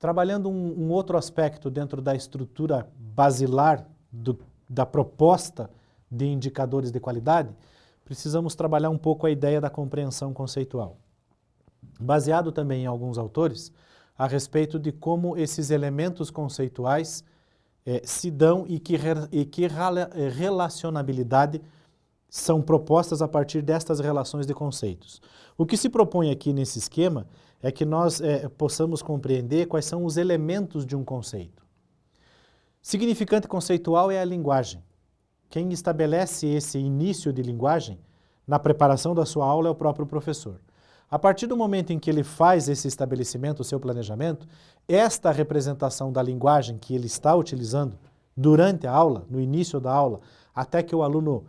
Trabalhando um outro aspecto dentro da estrutura basilar da proposta de indicadores de qualidade, precisamos trabalhar um pouco a ideia da compreensão conceitual. Baseado também em alguns autores, a respeito de como esses elementos conceituais se dão e que relacionabilidade são propostas a partir destas relações de conceitos. O que se propõe aqui nesse esquema é que nós possamos compreender quais são os elementos de um conceito. Significante conceitual é a linguagem. Quem estabelece esse início de linguagem na preparação da sua aula é o próprio professor. A partir do momento em que ele faz esse estabelecimento, o seu planejamento, esta representação da linguagem que ele está utilizando durante a aula, no início da aula, até que o aluno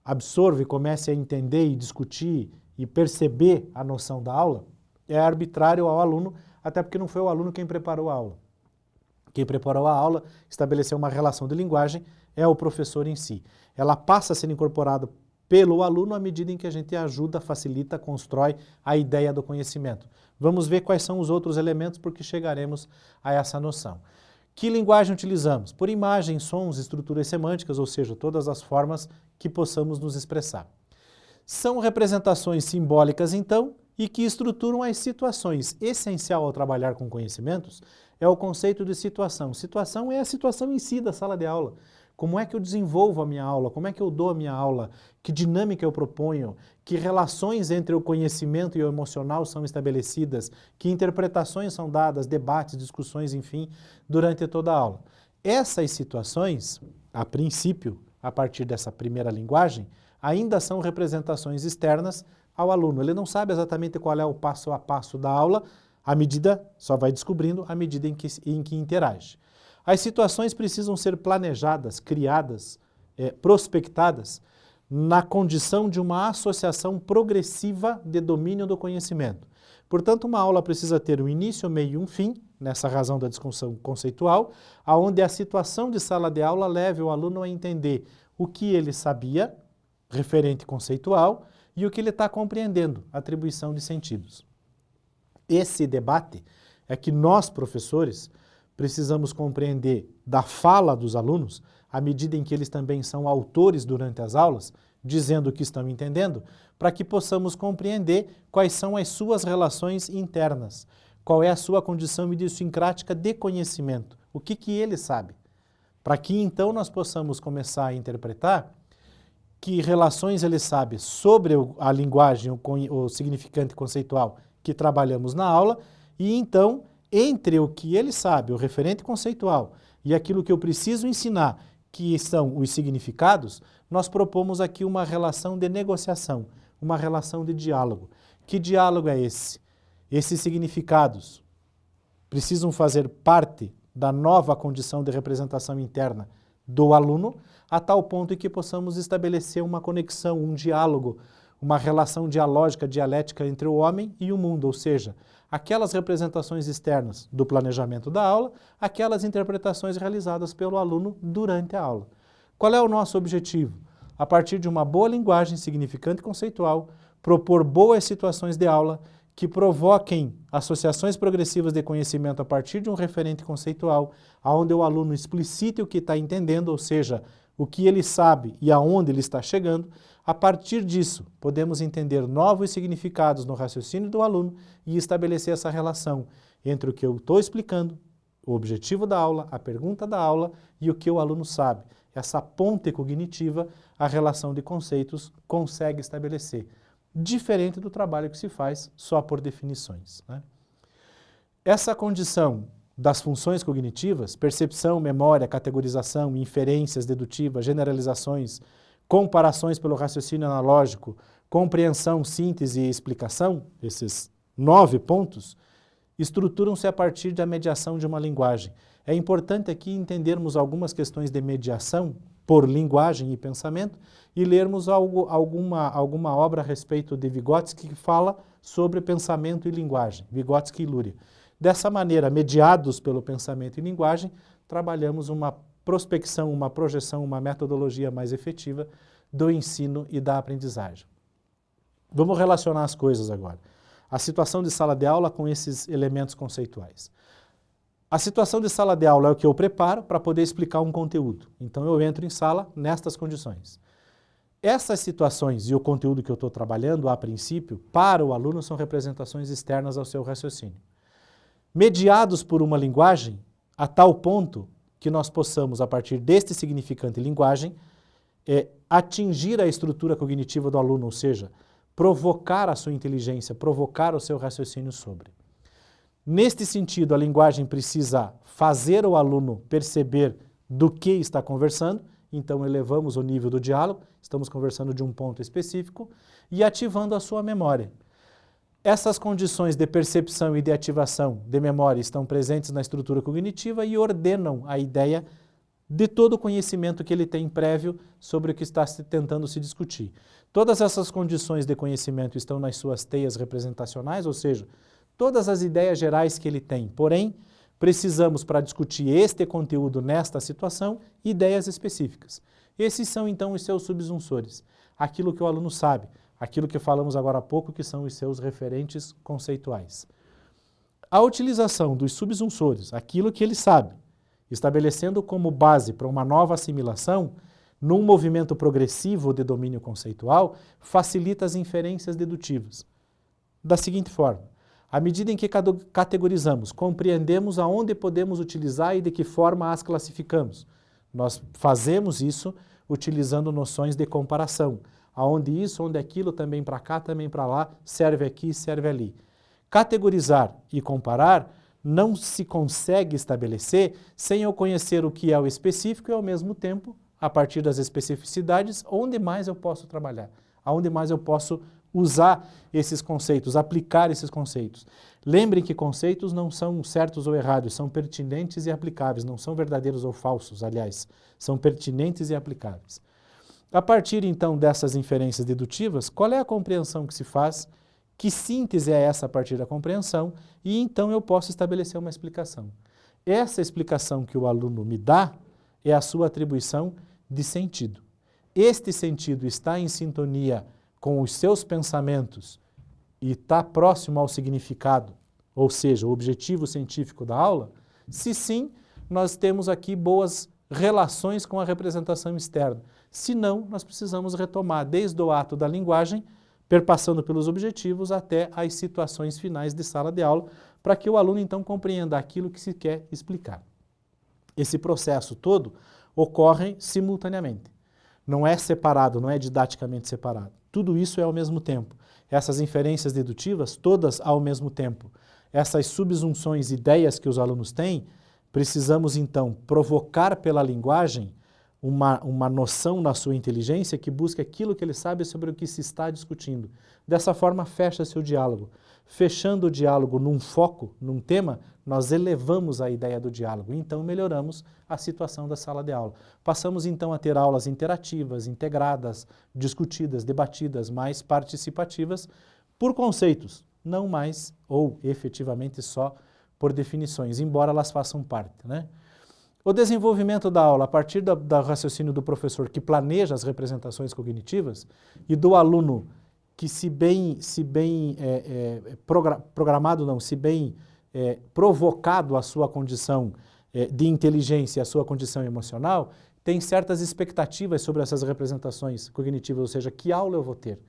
absorve, comece a entender e discutir e perceber a noção da aula, é arbitrário ao aluno, até porque não foi o aluno quem preparou a aula. Quem preparou a aula, estabeleceu uma relação de linguagem, é o professor em si. Ela passa a ser incorporada pelo aluno à medida em que a gente ajuda, facilita, constrói a ideia do conhecimento. Vamos ver quais são os outros elementos porque chegaremos a essa noção. Que linguagem utilizamos? Por imagens, sons, estruturas semânticas, ou seja, todas as formas que possamos nos expressar. São representações simbólicas, então, e que estruturam as situações. Essencial ao trabalhar com conhecimentos é o conceito de situação. Situação é a situação em si da sala de aula. Como é que eu desenvolvo a minha aula? Como é que eu dou a minha aula? Que dinâmica eu proponho? Que relações entre o conhecimento e o emocional são estabelecidas? Que interpretações são dadas, debates, discussões, enfim, durante toda a aula? Essas situações, a princípio, a partir dessa primeira linguagem, ainda são representações externas ao aluno. Ele não sabe exatamente qual é o passo a passo da aula, à medida, só vai descobrindo à medida em que interage. As situações precisam ser planejadas, criadas, prospectadas, na condição de uma associação progressiva de domínio do conhecimento. Portanto, uma aula precisa ter um início, meio e um fim, nessa razão da discussão conceitual, onde a situação de sala de aula leve o aluno a entender o que ele sabia, referente conceitual, e o que ele está compreendendo, atribuição de sentidos. Esse debate é que nós, professores, precisamos compreender da fala dos alunos, à medida em que eles também são autores durante as aulas, dizendo o que estão entendendo, para que possamos compreender quais são as suas relações internas, qual é a sua condição idiosincrática de conhecimento, o que ele sabe, para que então nós possamos começar a interpretar que relações ele sabe sobre a linguagem, o significante conceitual que trabalhamos na aula, e então, entre o que ele sabe, o referente conceitual, e aquilo que eu preciso ensinar, que são os significados, nós propomos aqui uma relação de negociação, uma relação de diálogo. Que diálogo é esse? Esses significados precisam fazer parte da nova condição de representação interna do aluno, a tal ponto em que possamos estabelecer uma conexão, um diálogo, uma relação dialógica, dialética entre o homem e o mundo, ou seja, aquelas representações externas do planejamento da aula, aquelas interpretações realizadas pelo aluno durante a aula. Qual é o nosso objetivo? A partir de uma boa linguagem significante e conceitual, propor boas situações de aula que provoquem associações progressivas de conhecimento a partir de um referente conceitual, onde o aluno explicite o que está entendendo, ou seja, o que ele sabe e aonde ele está chegando. A partir disso, podemos entender novos significados no raciocínio do aluno e estabelecer essa relação entre o que eu estou explicando, o objetivo da aula, a pergunta da aula e o que o aluno sabe. Essa ponte cognitiva, a relação de conceitos consegue estabelecer, diferente do trabalho que se faz só por definições, né? Essa condição das funções cognitivas, percepção, memória, categorização, inferências dedutivas, generalizações, comparações pelo raciocínio analógico, compreensão, síntese e explicação, esses 9 pontos, estruturam-se a partir da mediação de uma linguagem. É importante aqui entendermos algumas questões de mediação por linguagem e pensamento e lermos alguma obra a respeito de Vygotsky que fala sobre pensamento e linguagem, Vygotsky e Luria. Dessa maneira, mediados pelo pensamento e linguagem, trabalhamos uma prospecção, uma projeção, uma metodologia mais efetiva do ensino e da aprendizagem. Vamos relacionar as coisas agora. A situação de sala de aula com esses elementos conceituais. A situação de sala de aula é o que eu preparo para poder explicar um conteúdo. Então eu entro em sala nestas condições. Essas situações e o conteúdo que eu estou trabalhando, a princípio, para o aluno são representações externas ao seu raciocínio. Mediados por uma linguagem, a tal ponto que nós possamos, a partir deste significante linguagem, atingir a estrutura cognitiva do aluno, ou seja, provocar a sua inteligência, provocar o seu raciocínio sobre. Neste sentido, a linguagem precisa fazer o aluno perceber do que está conversando, então elevamos o nível do diálogo, estamos conversando de um ponto específico, e ativando a sua memória. Essas condições de percepção e de ativação de memória estão presentes na estrutura cognitiva e ordenam a ideia de todo o conhecimento que ele tem prévio sobre o que está tentando se discutir. Todas essas condições de conhecimento estão nas suas teias representacionais, ou seja, todas as ideias gerais que ele tem. Porém, precisamos, para discutir este conteúdo nesta situação, ideias específicas. Esses são, então, os seus subsunsores. Aquilo que o aluno sabe, aquilo que falamos agora há pouco, que são os seus referentes conceituais. A utilização dos subsunsores, aquilo que ele sabe, estabelecendo como base para uma nova assimilação, num movimento progressivo de domínio conceitual, facilita as inferências dedutivas. Da seguinte forma: à medida em que categorizamos, compreendemos aonde podemos utilizar e de que forma as classificamos. Nós fazemos isso utilizando noções de comparação. Aonde isso, onde aquilo, também para cá, também para lá, serve aqui, serve ali. Categorizar e comparar não se consegue estabelecer sem eu conhecer o que é o específico e, ao mesmo tempo, a partir das especificidades, onde mais eu posso trabalhar, aonde mais eu posso usar esses conceitos, aplicar esses conceitos. Lembrem que conceitos não são certos ou errados, são pertinentes e aplicáveis, não são verdadeiros ou falsos, aliás, são pertinentes e aplicáveis. A partir, então, dessas inferências dedutivas, qual é a compreensão que se faz? Que síntese é essa a partir da compreensão? E então eu posso estabelecer uma explicação. Essa explicação que o aluno me dá é a sua atribuição de sentido. Este sentido está em sintonia com os seus pensamentos e está próximo ao significado, ou seja, o objetivo científico da aula? Se sim, nós temos aqui boas relações com a representação externa. Se não, nós precisamos retomar desde o ato da linguagem, perpassando pelos objetivos até as situações finais de sala de aula, para que o aluno então compreenda aquilo que se quer explicar. Esse processo todo ocorre simultaneamente. Não é separado, não é didaticamente separado. Tudo isso é ao mesmo tempo. Essas inferências dedutivas, todas ao mesmo tempo. Essas subsunções, ideias que os alunos têm, precisamos então provocar pela linguagem uma noção na sua inteligência que busque aquilo que ele sabe sobre o que se está discutindo. Dessa forma, fecha-se o diálogo. Fechando o diálogo num foco, num tema, nós elevamos a ideia do diálogo e então melhoramos a situação da sala de aula. Passamos então a ter aulas interativas, integradas, discutidas, debatidas, mais participativas por conceitos, não mais ou efetivamente só por definições, embora elas façam parte, né? O desenvolvimento da aula a partir do raciocínio do professor que planeja as representações cognitivas e do aluno que se bem provocado a sua condição de inteligência e a sua condição emocional, tem certas expectativas sobre essas representações cognitivas, ou seja, que aula eu vou ter,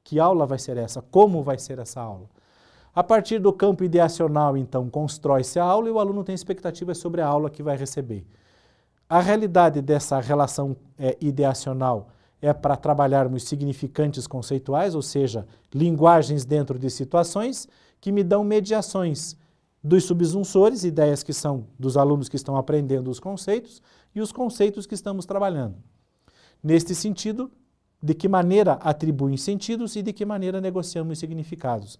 que aula vai ser essa, como vai ser essa aula. A partir do campo ideacional, então, constrói-se a aula e o aluno tem expectativas sobre a aula que vai receber. A realidade dessa relação ideacional é para trabalharmos significantes conceituais, ou seja, linguagens dentro de situações que me dão mediações dos subsunsores, ideias que são dos alunos que estão aprendendo os conceitos e os conceitos que estamos trabalhando. Neste sentido, de que maneira atribuem sentidos e de que maneira negociamos significados.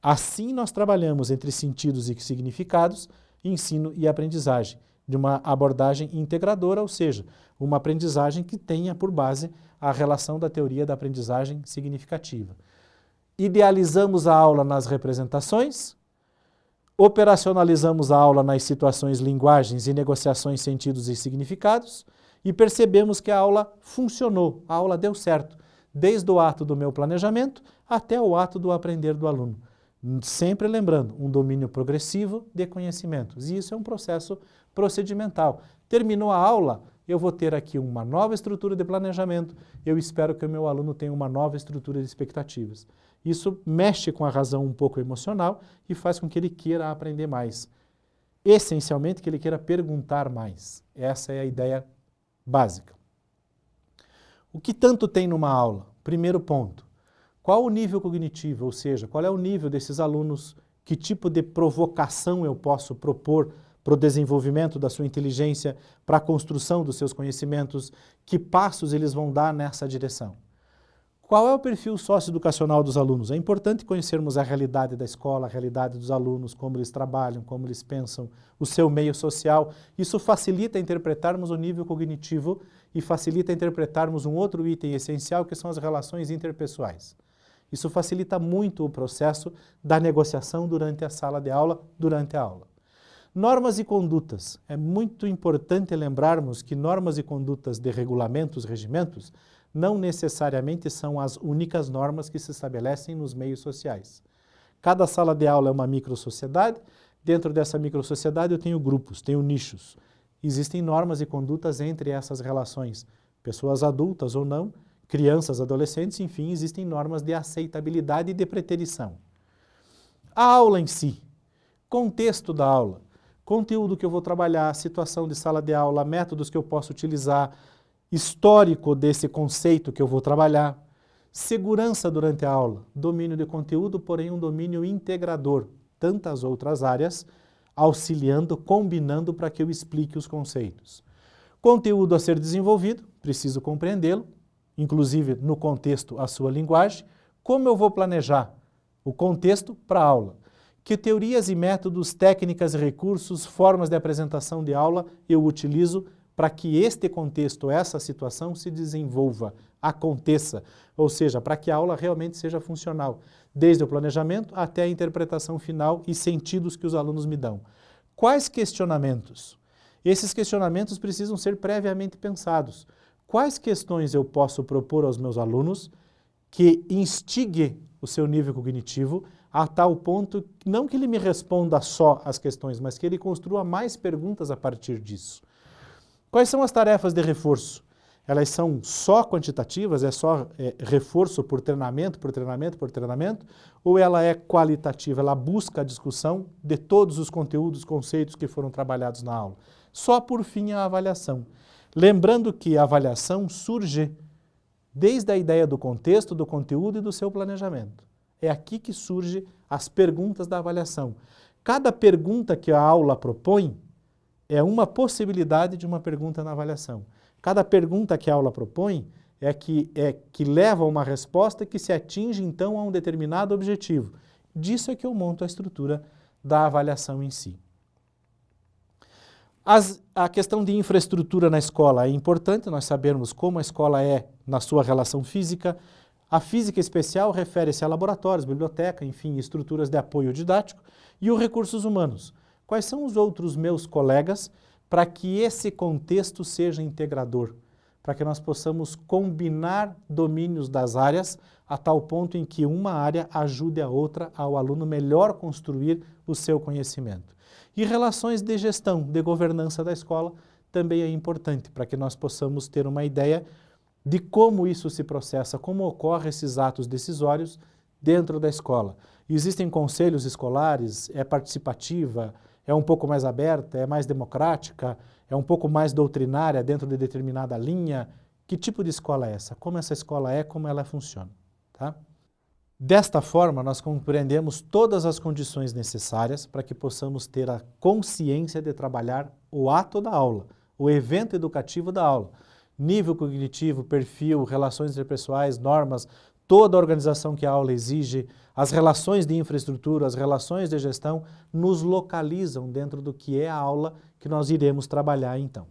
Assim nós trabalhamos entre sentidos e significados, ensino e aprendizagem, de uma abordagem integradora, ou seja, uma aprendizagem que tenha por base a relação da teoria da aprendizagem significativa. Idealizamos a aula nas representações, operacionalizamos a aula nas situações, linguagens e negociações, sentidos e significados, e percebemos que a aula funcionou, a aula deu certo, desde o ato do meu planejamento até o ato do aprender do aluno. Sempre lembrando, um domínio progressivo de conhecimentos. E isso é um processo procedimental. Terminou a aula, eu vou ter aqui uma nova estrutura de planejamento, eu espero que o meu aluno tenha uma nova estrutura de expectativas. Isso mexe com a razão um pouco emocional e faz com que ele queira aprender mais. Essencialmente, que ele queira perguntar mais. Essa é a ideia básica. O que tanto tem numa aula? Primeiro ponto. Qual o nível cognitivo, ou seja, qual é o nível desses alunos, que tipo de provocação eu posso propor para o desenvolvimento da sua inteligência, para a construção dos seus conhecimentos, que passos eles vão dar nessa direção. Qual é o perfil socioeducacional dos alunos? É importante conhecermos a realidade da escola, a realidade dos alunos, como eles trabalham, como eles pensam, o seu meio social. Isso facilita interpretarmos o nível cognitivo e facilita interpretarmos um outro item essencial, que são as relações interpessoais. Isso facilita muito o processo da negociação durante a sala de aula, durante a aula. Normas e condutas. É muito importante lembrarmos que normas e condutas de regulamentos, regimentos, não necessariamente são as únicas normas que se estabelecem nos meios sociais. Cada sala de aula é uma microsociedade. Dentro dessa microsociedade eu tenho grupos, tenho nichos. Existem normas e condutas entre essas relações. Pessoas adultas ou não, crianças, adolescentes, enfim, existem normas de aceitabilidade e de preterição. A aula em si, contexto da aula, conteúdo que eu vou trabalhar, situação de sala de aula, métodos que eu posso utilizar, histórico desse conceito que eu vou trabalhar, segurança durante a aula, domínio de conteúdo, porém um domínio integrador, tantas outras áreas, auxiliando, combinando para que eu explique os conceitos. Conteúdo a ser desenvolvido, preciso compreendê-lo, inclusive no contexto a sua linguagem. Como eu vou planejar o contexto para a aula? Que teorias e métodos, técnicas e recursos, formas de apresentação de aula eu utilizo para que este contexto, essa situação se desenvolva, aconteça, ou seja, para que a aula realmente seja funcional, desde o planejamento até a interpretação final e sentidos que os alunos me dão. Quais questionamentos? Esses questionamentos precisam ser previamente pensados. Quais questões eu posso propor aos meus alunos que instigue o seu nível cognitivo a tal ponto, não que ele me responda só as questões, mas que ele construa mais perguntas a partir disso. Quais são as tarefas de reforço? Elas são só quantitativas, é só reforço por treinamento, ou ela é qualitativa, ela busca a discussão de todos os conteúdos, conceitos que foram trabalhados na aula? Só por fim a avaliação. Lembrando que a avaliação surge desde a ideia do contexto, do conteúdo e do seu planejamento. É aqui que surgem as perguntas da avaliação. Cada pergunta que a aula propõe é uma possibilidade de uma pergunta na avaliação. Cada pergunta que a aula propõe é que leva a uma resposta que se atinge então a um determinado objetivo. Disso é que eu monto a estrutura da avaliação em si. A questão de infraestrutura na escola é importante, nós sabermos como a escola é na sua relação física. A física especial refere-se a laboratórios, biblioteca, enfim, estruturas de apoio didático, e os recursos humanos. Quais são os outros meus colegas para que esse contexto seja integrador, para que nós possamos combinar domínios das áreas a tal ponto em que uma área ajude a outra ao aluno melhor construir o seu conhecimento. E relações de gestão, de governança da escola também é importante para que nós possamos ter uma ideia de como isso se processa, como ocorrem esses atos decisórios dentro da escola. Existem conselhos escolares, é participativa, é um pouco mais aberta, é mais democrática, é um pouco mais doutrinária dentro de determinada linha. Que tipo de escola é essa? Como essa escola é, como ela funciona? Tá? Desta forma, nós compreendemos todas as condições necessárias para que possamos ter a consciência de trabalhar o ato da aula, o evento educativo da aula. Nível cognitivo, perfil, relações interpessoais, normas, toda a organização que a aula exige, as relações de infraestrutura, as relações de gestão, nos localizam dentro do que é a aula que nós iremos trabalhar então.